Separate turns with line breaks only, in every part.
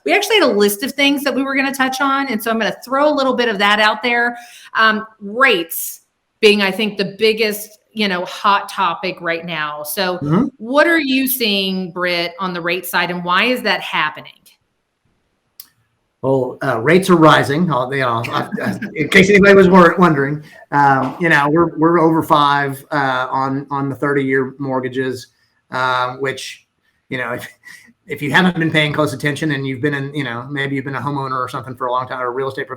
We actually had a list of things that we were going to touch on. And so I'm going to throw a little bit of that out there. Rates being, I think, the biggest, hot topic right now. So what are you seeing, Britt, on the rate side, and why is that happening?
Well, rates are rising. In case anybody was wondering, we're over 5 on the 30-year mortgages, which, if you haven't been paying close attention and you've been in, maybe you've been a homeowner or something for a long time, or real estate,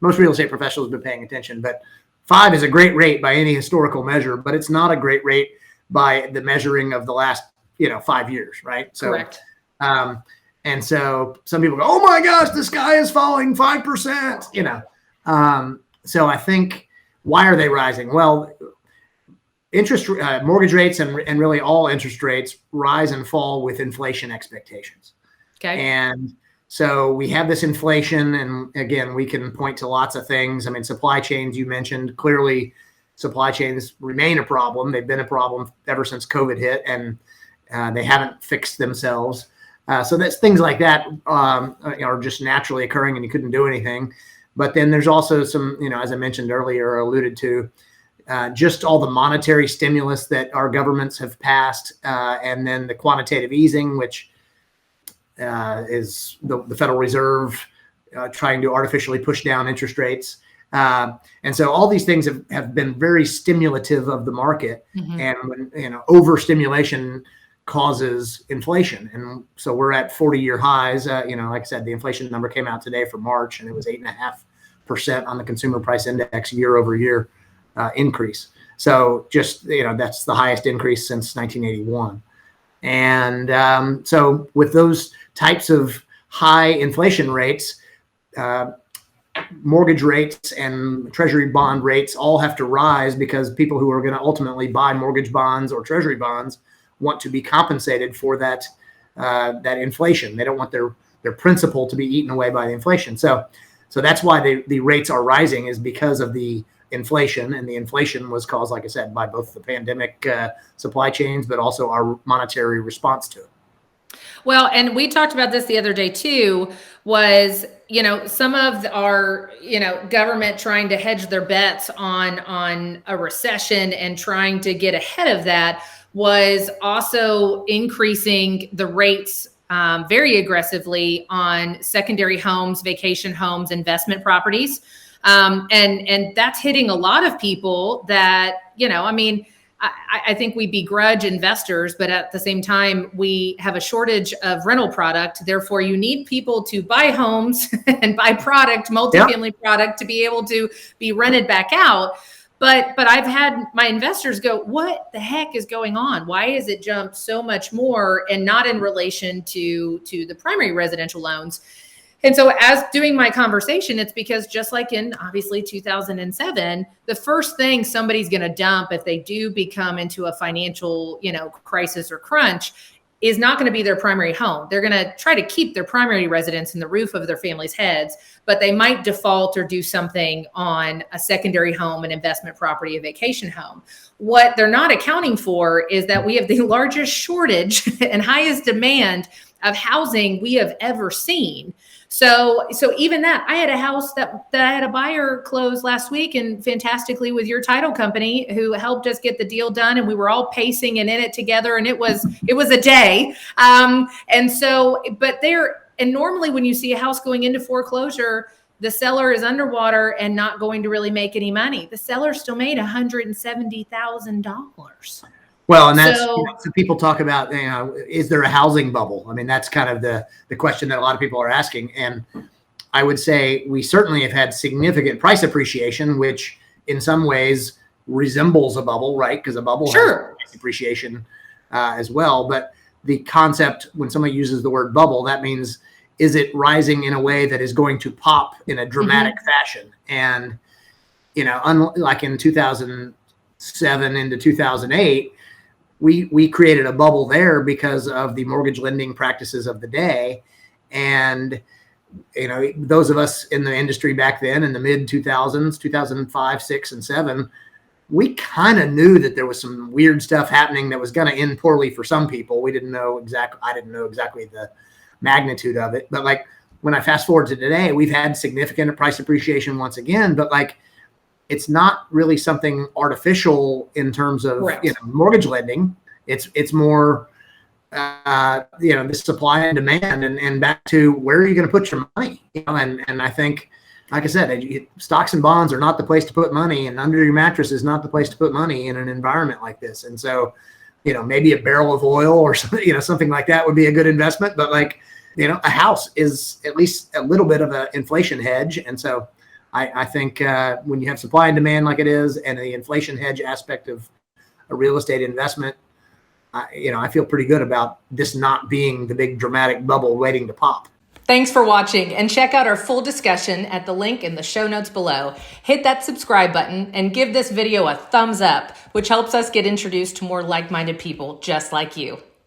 most real estate professionals have been paying attention. But 5 is a great rate by any historical measure, but it's not a great rate by the measuring of the last, 5 years, right? So,
correct.
And so some people go, oh my gosh, the sky is falling 5%, So I think, why are they rising? Well, mortgage rates and really all interest rates rise and fall with inflation expectations.
Okay.
And so we have this inflation, and again, we can point to lots of things. I mean, supply chains, you mentioned, clearly supply chains remain a problem. They've been a problem ever since COVID hit, and they haven't fixed themselves. So that's things like that are just naturally occurring, and you couldn't do anything. But then there's also some, as I mentioned earlier, or alluded to, just all the monetary stimulus that our governments have passed, and then the quantitative easing, which is the Federal Reserve trying to artificially push down interest rates. And so all these things have been very stimulative of the market. And when, overstimulation causes inflation. And so we're at 40-year highs. Like I said, the inflation number came out today for March, and it was 8.5% on the consumer price index year over year increase. So just, that's the highest increase since 1981. And so with those types of high inflation rates, mortgage rates and treasury bond rates all have to rise, because people who are going to ultimately buy mortgage bonds or treasury bonds want to be compensated for that inflation. They don't want their principal to be eaten away by the inflation. So that's why the rates are rising, is because of the inflation, and the inflation was caused, like I said, by both the pandemic supply chains, but also our monetary response to it.
Well, and we talked about this the other day too, was, some of our, government trying to hedge their bets on a recession and trying to get ahead of that, was also increasing the rates very aggressively on secondary homes, vacation homes, investment properties. And that's hitting a lot of people that, I think we begrudge investors, but at the same time, we have a shortage of rental product. Therefore, you need people to buy homes and buy product, multifamily product, to be able to be rented back out. But I've had my investors go, what the heck is going on? Why is it jumped so much more, and not in relation to the primary residential loans? And so as doing my conversation, it's because just like in obviously 2007, the first thing somebody's going to dump if they do become into a financial, crisis or crunch is not going to be their primary home. They're going to try to keep their primary residence in the roof of their family's heads, but they might default or do something on a secondary home, an investment property, a vacation home. What they're not accounting for is that we have the largest shortage and highest demand of housing we have ever seen. So even that, I had a house that I had a buyer close last week, and fantastically with your title company, who helped us get the deal done, and we were all pacing and in it together, and it was a day. And normally when you see a house going into foreclosure, the seller is underwater and not going to really make any money. The seller still made $170,000.
Well, and that's so people talk about, is there a housing bubble? I mean, that's kind of the question that a lot of people are asking. And I would say we certainly have had significant price appreciation, which in some ways resembles a bubble, right? Because a bubble has price appreciation as well. But the concept, when somebody uses the word bubble, that means, is it rising in a way that is going to pop in a dramatic fashion? And, like in 2007 into 2008, we created a bubble there because of the mortgage lending practices of the day. And, those of us in the industry back then in the mid 2000s, 2005, 6, and 7, we kind of knew that there was some weird stuff happening that was going to end poorly for some people. We didn't know exactly. I didn't know exactly magnitude of it. But like when I fast forward to today, we've had significant price appreciation once again, but like it's not really something artificial in terms of mortgage lending. It's more this supply and demand, and back to where are you going to put your money? And I think, like I said, stocks and bonds are not the place to put money, and under your mattress is not the place to put money in an environment like this. And so, maybe a barrel of oil or something, something like that would be a good investment. But like, a house is at least a little bit of an inflation hedge. And so I think when you have supply and demand like it is, and the inflation hedge aspect of a real estate investment, I feel pretty good about this not being the big dramatic bubble waiting to pop.
Thanks for watching, and check out our full discussion at the link in the show notes below. Hit that subscribe button and give this video a thumbs up, which helps us get introduced to more like-minded people just like you.